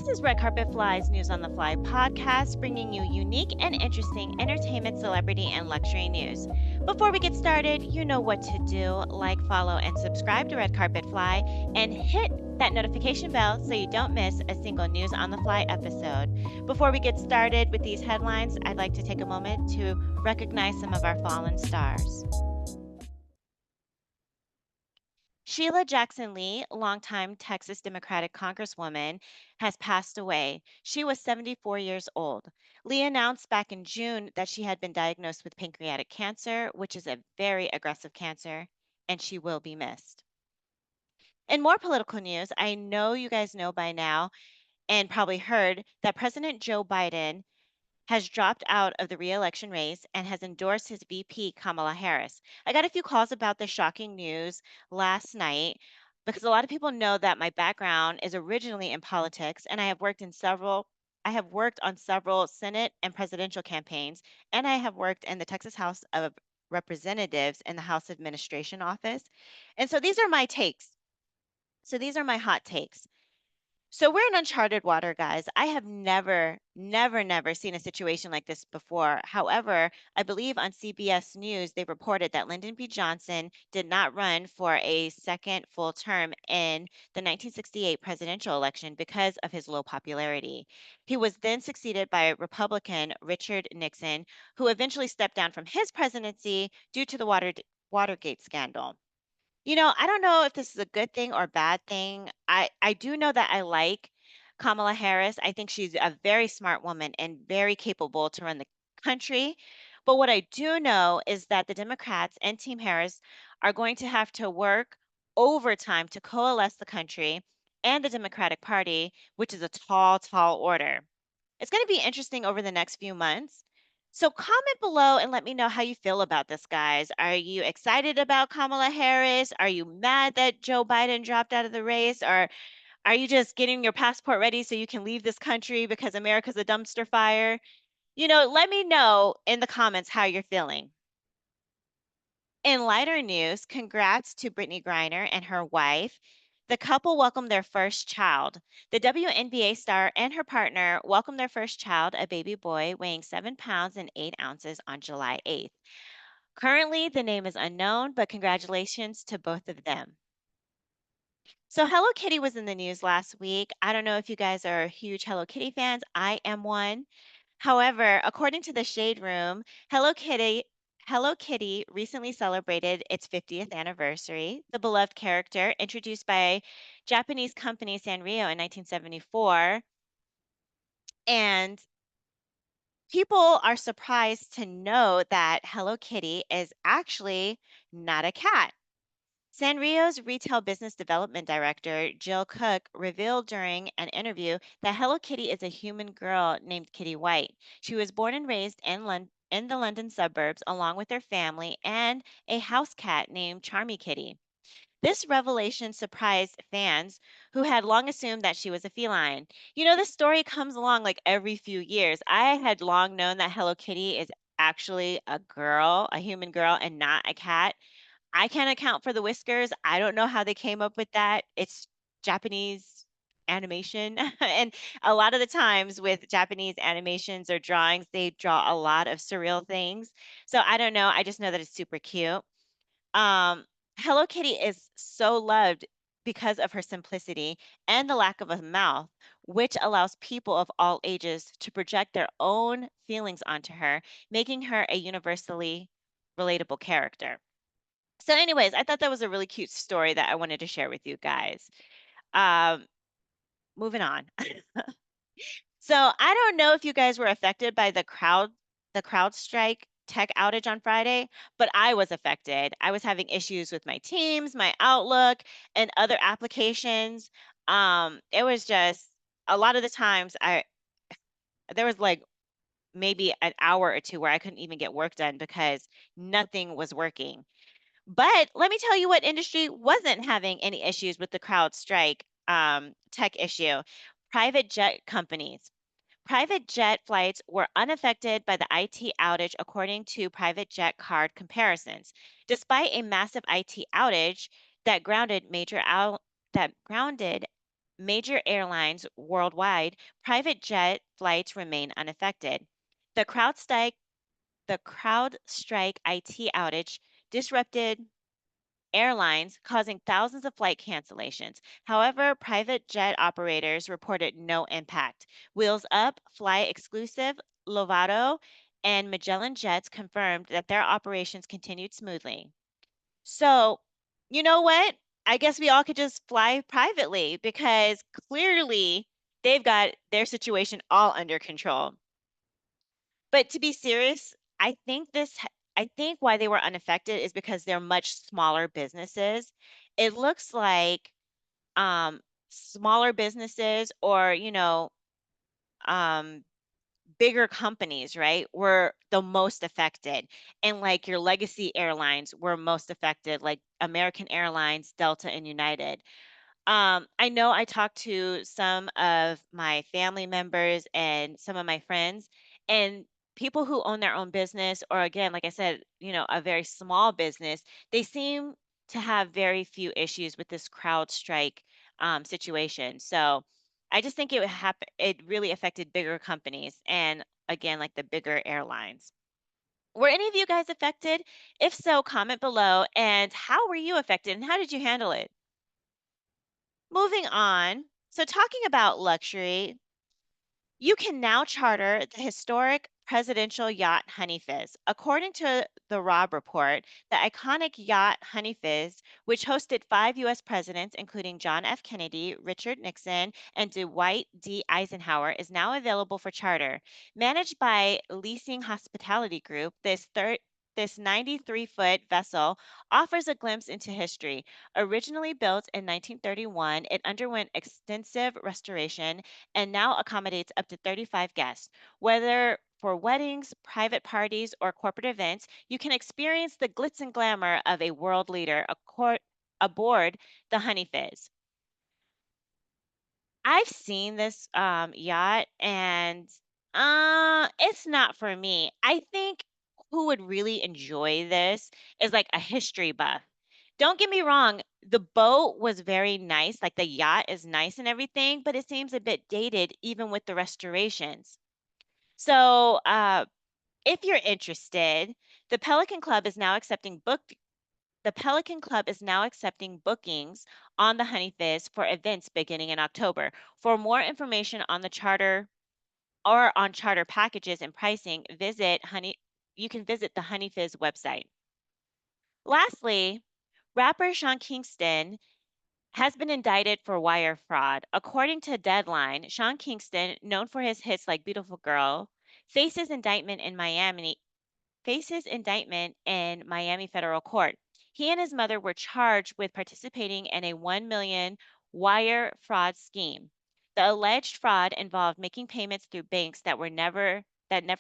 This is Red Carpet Fly's News on the Fly podcast, bringing you unique and interesting entertainment, celebrity, and luxury news. Before we get started, you know what to do: like, follow, and subscribe to Red Carpet Fly, and hit that notification bell so you don't miss a single News on the Fly episode. Before we get started with these headlines, I'd like to take a moment to recognize some of our fallen stars. Sheila Jackson Lee, longtime Texas Democratic Congresswoman, has passed away. She was 74 years old. Lee announced back in June that she had been diagnosed with pancreatic cancer, which is a very aggressive cancer, and she will be missed. In more political news, I know you guys know by now and probably heard that President Joe Biden has dropped out of the re-election race and has endorsed his VP Kamala Harris. I got a few calls about the shocking news last night because a lot of people know that my background is originally in politics and I have worked on several Senate and presidential campaigns, and I have worked in the Texas House of Representatives in the House Administration Office. And so these are my takes. So these are my hot takes. So we're in uncharted water, guys. I have never seen a situation like this before. However, I believe on CBS News, they reported that Lyndon B. Johnson did not run for a second full term in the 1968 presidential election because of his low popularity. He was then succeeded by Republican Richard Nixon, who eventually stepped down from his presidency due to the Watergate scandal. I don't know if this is a good thing or bad thing. I do know that I like Kamala Harris. I think she's a very smart woman and very capable to run the country. But what I do know is that the Democrats and Team Harris are going to have to work overtime to coalesce the country and the Democratic Party, which is a tall, tall order. It's going to be interesting over the next few months. So comment below and let me know how you feel about this, guys. Are you excited about Kamala Harris? Are you mad that Joe Biden dropped out of the race? Or are you just getting your passport ready so you can leave this country because America's a dumpster fire? Let me know in the comments how you're feeling. In lighter news, congrats to Brittany Griner and her wife. The couple welcomed their first child. The WNBA star and her partner welcomed their first child, a baby boy weighing 7 pounds and 8 ounces, on July 8th. Currently, the name is unknown, but congratulations to both of them. So, Hello Kitty was in the news last week. I don't know if you guys are huge Hello Kitty fans. I am one. However, according to the Shade Room, Hello Kitty recently celebrated its 50th anniversary. The beloved character, introduced by Japanese company Sanrio in 1974, and people are surprised to know that Hello Kitty is actually not a cat. Sanrio's retail business development director, Jill Cook, revealed during an interview that Hello Kitty is a human girl named Kitty White. She was born and raised in the London suburbs along with her family and a house cat named Charmy Kitty. This revelation surprised fans who had long assumed that she was a feline. This story comes along like every few years. I had long known that Hello Kitty is actually a girl, a human girl, and not a cat. I can't account for the whiskers. I don't know how they came up with that. It's Japanese animation. And a lot of the times with Japanese animations or drawings, they draw a lot of surreal things. So I don't know. I just know that it's super cute. Um, Hello Kitty is so loved because of her simplicity and the lack of a mouth, which allows people of all ages to project their own feelings onto her, making her a universally relatable character. So, anyways, I thought that was a really cute story that I wanted to share with you guys. Um, moving on. So, I don't know if you guys were affected by the CrowdStrike tech outage on Friday, but I was affected. I was having issues with my Teams, my Outlook, and other applications. It was just a lot of the times there was like maybe an hour or two where I couldn't even get work done because nothing was working. But let me tell you what industry wasn't having any issues with the CrowdStrike tech issue: private jet companies. Private jet flights were unaffected by the IT outage, according to private jet card comparisons. Despite a massive IT outage that grounded major airlines worldwide, private jet flights remain unaffected. The CrowdStrike IT outage disrupted airlines, causing thousands of flight cancellations. However, private jet operators reported no impact. Wheels Up, Fly Exclusive, Lovato, and Magellan Jets confirmed that their operations continued smoothly. So, you know what? I guess we all could just fly privately because clearly they've got their situation all under control. But to be serious, I think why they were unaffected is because they're much smaller businesses. It looks like um smaller businesses or, um bigger companies, right, were the most affected. And like your legacy airlines were most affected, like American Airlines, Delta, and United. I know I talked to some of my family members and some of my friends, and people who own their own business, or again, like I said, a very small business, they seem to have very few issues with this crowd strike situation. So I just think it really affected bigger companies and again, like the bigger airlines. Were any of you guys affected? If so, comment below. And how were you affected and how did you handle it? Moving on. So, talking about luxury, you can now charter the historic presidential yacht Honey Fizz. According to the Robb Report, the iconic yacht Honey Fizz, which hosted 5 U.S. presidents, including John F. Kennedy, Richard Nixon, and Dwight D. Eisenhower, is now available for charter. Managed by Leasing Hospitality Group, this 93-foot vessel offers a glimpse into history. Originally built in 1931, it underwent extensive restoration and now accommodates up to 35 guests. Whether for weddings, private parties, or corporate events, you can experience the glitz and glamour of a world leader aboard the Honey Fizz. I've seen this yacht and it's not for me. I think who would really enjoy this is like a history buff. Don't get me wrong, the boat was very nice, like the yacht is nice and everything, but it seems a bit dated even with the restorations. So, if you're interested, the Pelican Club is now accepting book the Pelican Club is now accepting bookings on the Honey Fizz for events beginning in October. For more information on the charter or on charter packages and pricing, you can visit the Honey Fizz website. Lastly, rapper Sean Kingston has been indicted for wire fraud. According to Deadline, Sean Kingston, known for his hits like Beautiful Girl, faces indictment in Miami federal court. He and his mother were charged with participating in a 1 million wire fraud scheme. The alleged fraud involved making payments through banks that never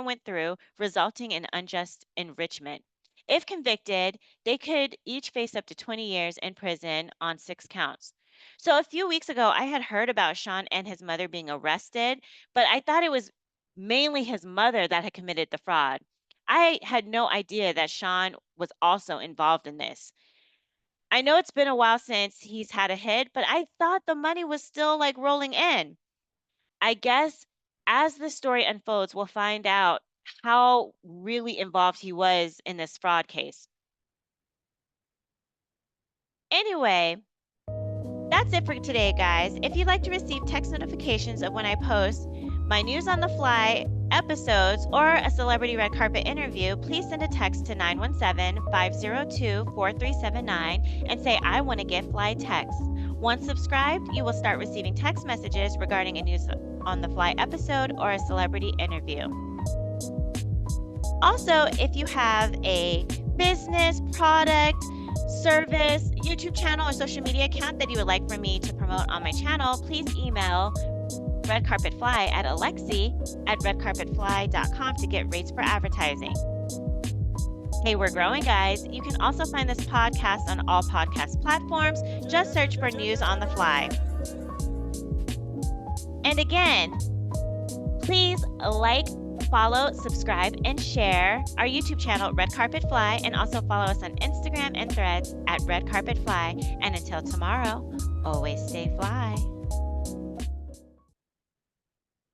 went through, resulting in unjust enrichment. If convicted, they could each face up to 20 years in prison on 6 counts. So a few weeks ago, I had heard about Sean and his mother being arrested, but I thought it was mainly his mother that had committed the fraud. I had no idea that Sean was also involved in this. I know it's been a while since he's had a hit, but I thought the money was still like rolling in. I guess as the story unfolds, we'll find out how really involved he was in this fraud case. Anyway, that's it for today, guys. If you'd like to receive text notifications of when I post my news on the fly episodes or a celebrity red carpet interview, please send a text to 917-502-4379 and say, I want to get fly text. Once subscribed, you will start receiving text messages regarding a news on the fly episode or a celebrity interview. Also, if you have a business, product, service, YouTube channel, or social media account that you would like for me to promote on my channel, please email redcarpetfly at alexi@redcarpetfly.com to get rates for advertising. Hey, we're growing, guys. You can also find this podcast on all podcast platforms. Just search for News on the Fly. And again, please like, follow, subscribe, and share our YouTube channel, Red Carpet Fly, and also follow us on Instagram and Threads at Red Carpet Fly. And until tomorrow, always stay fly.